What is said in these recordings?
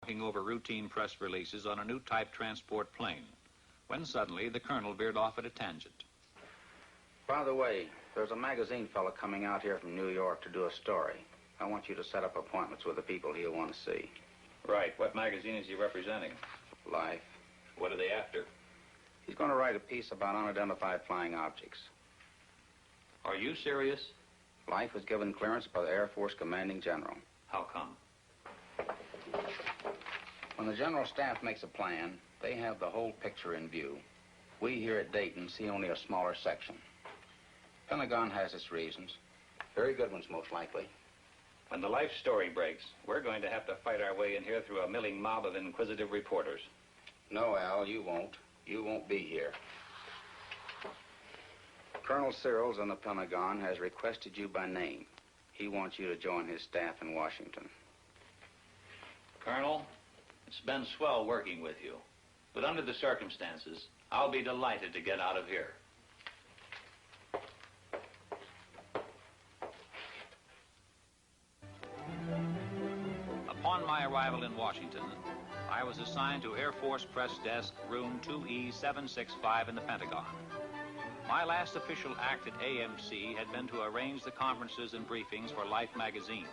Talking over routine press releases on a new type transport plane, when suddenly the colonel veered off at a tangent. By the way, there's a magazine fellow coming out here from New York to do a story. I want you to set up appointments with the people he'll want to see. Right. What magazine is he representing? Life. What are they after? He's going to write a piece about unidentified flying objects. Are you serious? Life was given clearance by the Air Force Commanding General. How come? When the General Staff makes a plan, they have the whole picture in view. We here at Dayton see only a smaller section. Pentagon has its reasons. Very good ones, most likely. When the Life story breaks, we're going to have to fight our way in here through a milling mob of inquisitive reporters. No, Al, you won't. You won't be here. Colonel Searles in the Pentagon has requested you by name. He wants you to join his staff in Washington. Colonel, it's been swell working with you. But under the circumstances, I'll be delighted to get out of here. Upon my arrival in Washington, I was assigned to Air Force Press Desk, room 2E765 in the Pentagon. My last official act at AMC had been to arrange the conferences and briefings for Life magazine.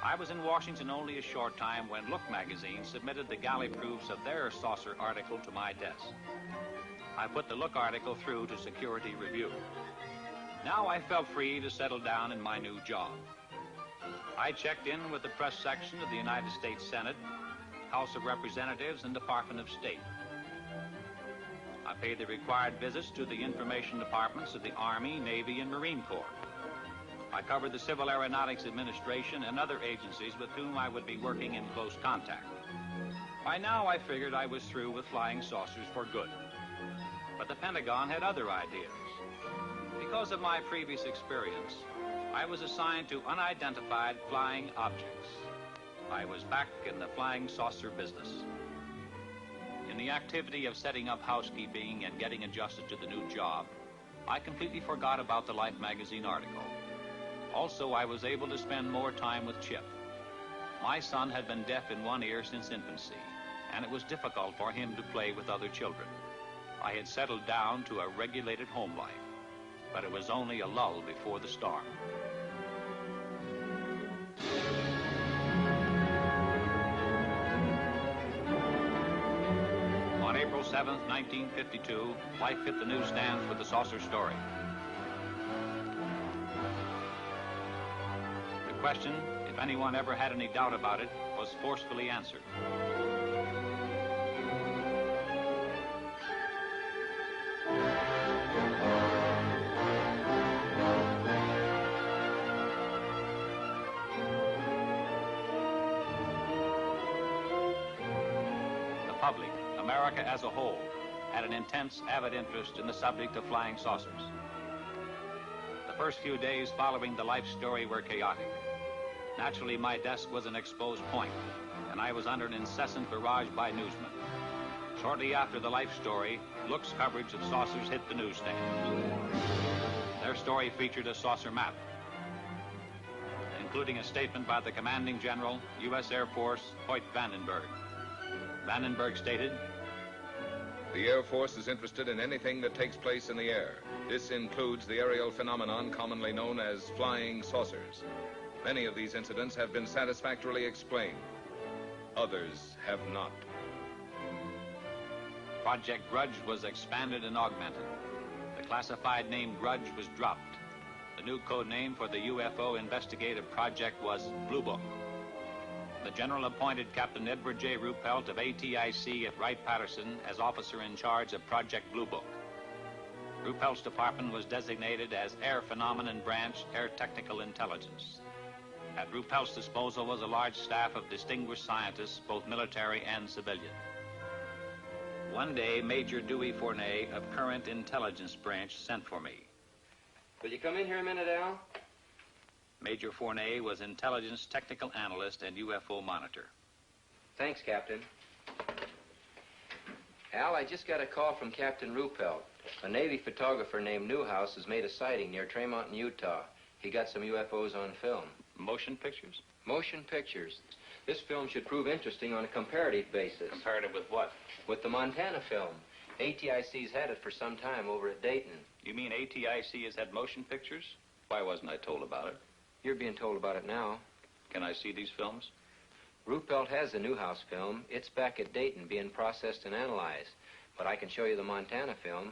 I was in Washington only a short time when Look magazine submitted the galley proofs of their saucer article to my desk. I put the Look article through to security review. Now I felt free to settle down in my new job. I checked in with the press section of the United States Senate, House of Representatives, and Department of State. I paid the required visits to the information departments of the Army, Navy, and Marine Corps. I covered the Civil Aeronautics Administration and other agencies with whom I would be working in close contact. By now, I figured I was through with flying saucers for good. But the Pentagon had other ideas. Because of my previous experience, I was assigned to unidentified flying objects. I was back in the flying saucer business. In the activity of setting up housekeeping and getting adjusted to the new job, I completely forgot about the Life magazine article. Also, I was able to spend more time with Chip. My son had been deaf in one ear since infancy, and it was difficult for him to play with other children. I had settled down to a regulated home life, but it was only a lull before the storm. On April 7th, 1952, Life hit the newsstands with the saucer story. The question, if anyone ever had any doubt about it, was forcefully answered. The public, America as a whole, had an intense, avid interest in the subject of flying saucers. The first few days following the Life story were chaotic. Naturally, my desk was an exposed point, and I was under an incessant barrage by newsmen. Shortly after the Life story, Look's coverage of saucers hit the newsstand. Their story featured a saucer map, including a statement by the commanding general, U.S. Air Force, Hoyt Vandenberg. Vandenberg stated, "The Air Force is interested in anything that takes place in the air. This includes the aerial phenomenon commonly known as flying saucers. Many of these incidents have been satisfactorily explained. Others have not." Project Grudge was expanded and augmented. The classified name Grudge was dropped. The new code name for the UFO investigative project was Blue Book. The general appointed Captain Edward J. Ruppelt of ATIC at Wright-Patterson as officer in charge of Project Blue Book. Ruppelt's department was designated as Air Phenomenon Branch, Air Technical Intelligence. At Ruppelt's disposal was a large staff of distinguished scientists, both military and civilian. One day, Major Dewey Fournay of Current Intelligence Branch sent for me. "Will you come in here a minute, Al?" Major Fournay was intelligence technical analyst and UFO monitor. "Thanks, Captain." "Al, I just got a call from Captain Ruppelt. A Navy photographer named Newhouse has made a sighting near Tremont in Utah. He got some UFOs on film." Motion pictures? Motion pictures. This film should prove interesting on a comparative basis. Comparative with what? With the Montana film. ATIC's had it for some time over at Dayton. You mean ATIC has had motion pictures? Why wasn't I told about it? You're being told about it now. Can I see these films? Ruppelt has the Newhouse film. It's back at Dayton being processed and analyzed. But I can show you the Montana film.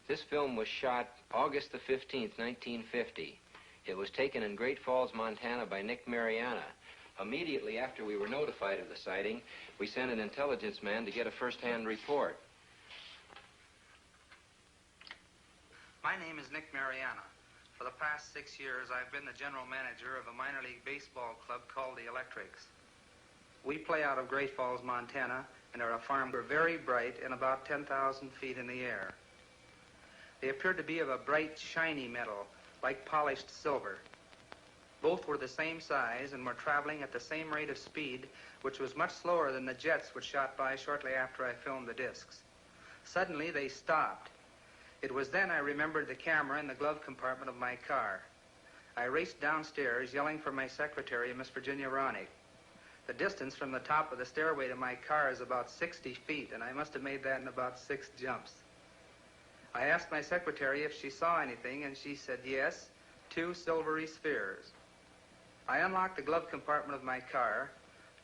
This film was shot August the 15th, 1950. It was taken in Great Falls, Montana by Nick Mariana. Immediately after we were notified of the sighting, we sent an intelligence man to get a first-hand report. My name is Nick Mariana. For the past 6 years, I've been the general manager of a minor league baseball club called the Electrics. We play out of Great Falls, Montana, and are a farm. We're very bright and about 10,000 feet in the air. They appeared to be of a bright, shiny metal, like polished silver. Both were the same size and were traveling at the same rate of speed, which was much slower than the jets which shot by shortly after I filmed the discs. Suddenly, they stopped. It was then I remembered the camera in the glove compartment of my car. I raced downstairs, yelling for my secretary, Miss Virginia Ronick. The distance from the top of the stairway to my car is about 60 feet, and I must have made that in about 6 jumps. I asked my secretary if she saw anything, and she said yes, 2 silvery spheres. I unlocked the glove compartment of my car,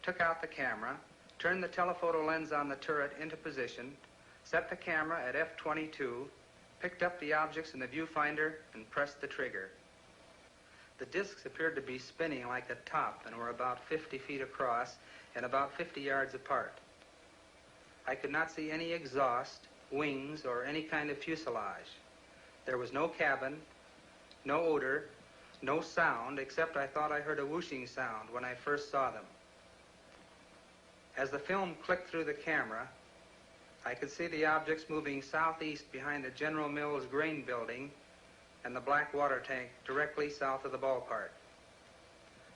took out the camera, turned the telephoto lens on the turret into position, set the camera at f/22, picked up the objects in the viewfinder, and pressed the trigger. The discs appeared to be spinning like a top and were about 50 feet across and about 50 yards apart. I could not see any exhaust, wings, or any kind of fuselage. There was no cabin, no odor, no sound, except I thought I heard a whooshing sound when I first saw them. As the film clicked through the camera, I could see the objects moving southeast behind the General Mills grain building and the black water tank directly south of the ballpark.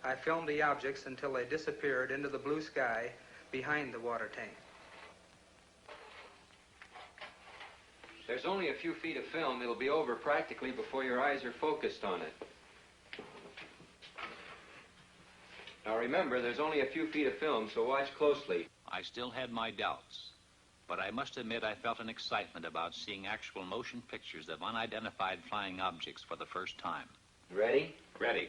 I filmed the objects until they disappeared into the blue sky behind the water tank. There's only a few feet of film. It'll be over practically before your eyes are focused on it. Now remember, there's only a few feet of film, so watch closely. I still had my doubts, but I must admit I felt an excitement about seeing actual motion pictures of unidentified flying objects for the first time. Ready? Ready.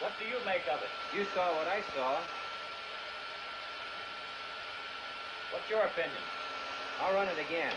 What do you make of it? You saw what I saw. What's your opinion? I'll run it again.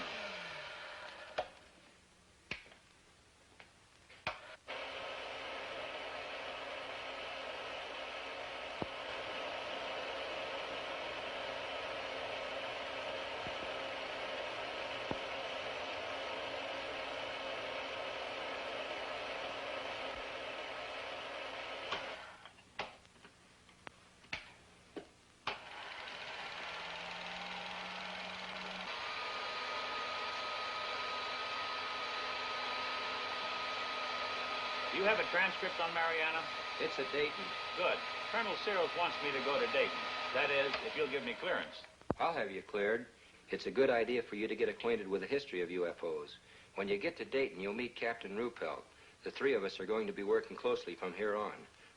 Do you have a transcript on Mariana? It's at Dayton. Good. Colonel Searles wants me to go to Dayton. That is, if you'll give me clearance. I'll have you cleared. It's a good idea for you to get acquainted with the history of UFOs. When you get to Dayton, you'll meet Captain Ruppelt. The 3 of us are going to be working closely from here on.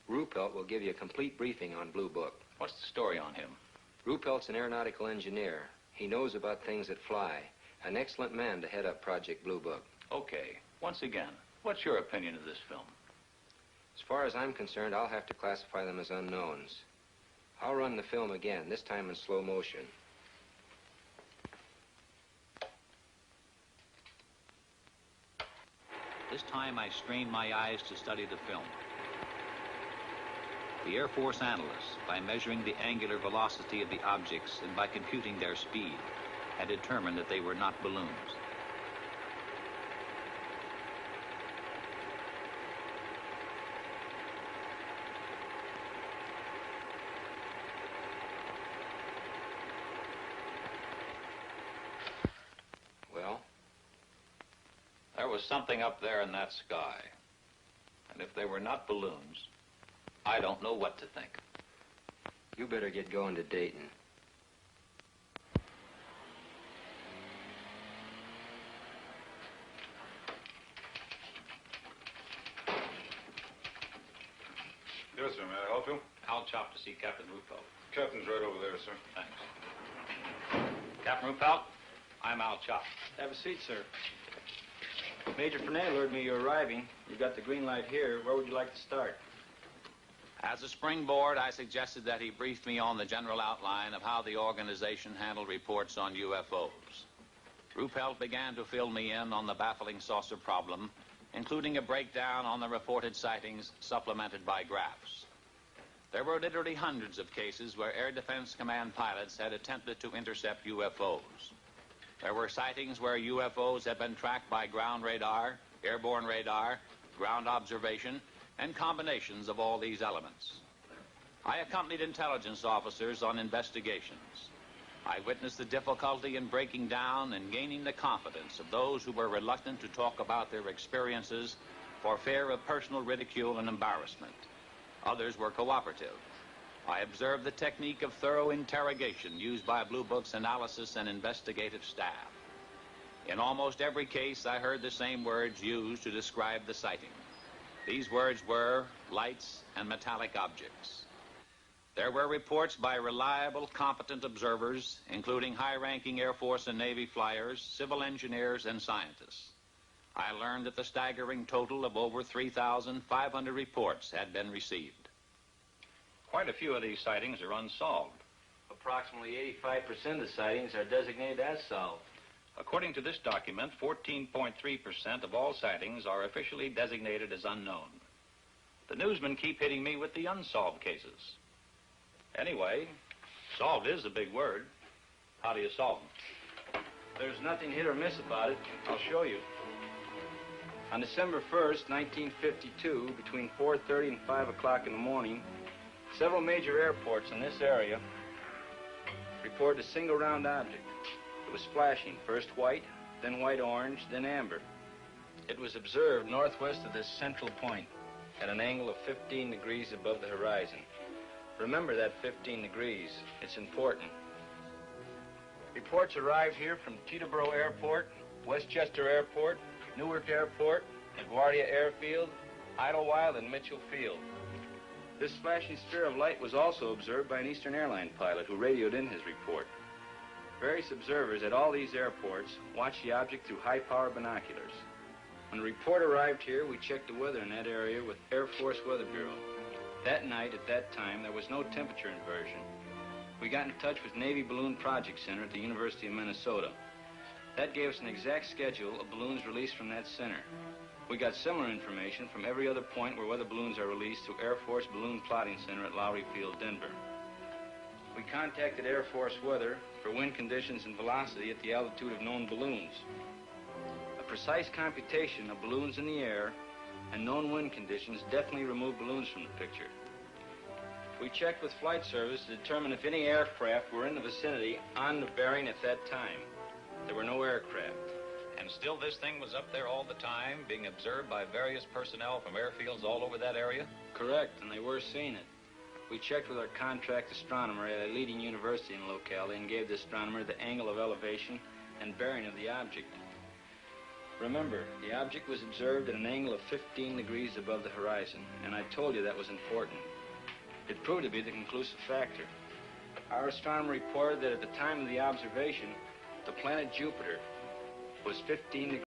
Ruppelt will give you a complete briefing on Blue Book. What's the story on him? Ruppelt's an aeronautical engineer. He knows about things that fly. An excellent man to head up Project Blue Book. Okay. Once again, what's your opinion of this film? As far as I'm concerned, I'll have to classify them as unknowns. I'll run the film again, this time in slow motion. This time I strained my eyes to study the film. The Air Force analysts, by measuring the angular velocity of the objects and by computing their speed, had determined that they were not balloons. was something up there in that sky. And if they were not balloons, I don't know what to think. You better get going to Dayton. Yes, sir. May I help you? I'll chop to see Captain Ruppelt. Captain's right over there, sir. Thanks. Captain Ruppelt, I'm Al Chop. Have a seat, sir. Major Fernet alerted me you're arriving. You've got the green light here. Where would you like to start? As a springboard, I suggested that he brief me on the general outline of how the organization handled reports on UFOs. Ruppelt began to fill me in on the baffling saucer problem, including a breakdown on the reported sightings supplemented by graphs. There were literally hundreds of cases where Air Defense Command pilots had attempted to intercept UFOs. There were sightings where UFOs had been tracked by ground radar, airborne radar, ground observation, and combinations of all these elements. I accompanied intelligence officers on investigations. I witnessed the difficulty in breaking down and gaining the confidence of those who were reluctant to talk about their experiences for fear of personal ridicule and embarrassment. Others were cooperative. I observed the technique of thorough interrogation used by Blue Book's analysis and investigative staff. In almost every case, I heard the same words used to describe the sighting. These words were lights and metallic objects. There were reports by reliable, competent observers, including high-ranking Air Force and Navy flyers, civil engineers, and scientists. I learned that the staggering total of over 3,500 reports had been received. Quite a few of these sightings are unsolved. Approximately 85% of sightings are designated as solved. According to this document, 14.3% of all sightings are officially designated as unknown. The newsmen keep hitting me with the unsolved cases. Anyway, solved is a big word. How do you solve them? There's nothing hit or miss about it. I'll show you. On December 1st, 1952, between 4:30 and 5 o'clock in the morning, several major airports in this area reported a single round object. It was flashing, first white, then white-orange, then amber. It was observed northwest of this central point at an angle of 15 degrees above the horizon. Remember that 15 degrees. It's important. Reports arrived here from Teterboro Airport, Westchester Airport, Newark Airport, LaGuardia Airfield, Idlewild, and Mitchell Field. This flashing sphere of light was also observed by an Eastern Airline pilot who radioed in his report. Various observers at all these airports watched the object through high-power binoculars. When the report arrived here, we checked the weather in that area with Air Force Weather Bureau. That night, at that time, there was no temperature inversion. We got in touch with Navy Balloon Project Center at the University of Minnesota. That gave us an exact schedule of balloons released from that center. We got similar information from every other point where weather balloons are released through Air Force Balloon Plotting Center at Lowry Field, Denver. We contacted Air Force Weather for wind conditions and velocity at the altitude of known balloons. A precise computation of balloons in the air and known wind conditions definitely removed balloons from the picture. We checked with Flight Service to determine if any aircraft were in the vicinity on the bearing at that time. There were no aircraft. And still this thing was up there all the time, being observed by various personnel from airfields all over that area? Correct, and they were seeing it. We checked with our contract astronomer at a leading university in the locality and gave the astronomer the angle of elevation and bearing of the object. Remember, the object was observed at an angle of 15 degrees above the horizon, and I told you that was important. It proved to be the conclusive factor. Our astronomer reported that at the time of the observation, the planet Jupiter was 15 degrees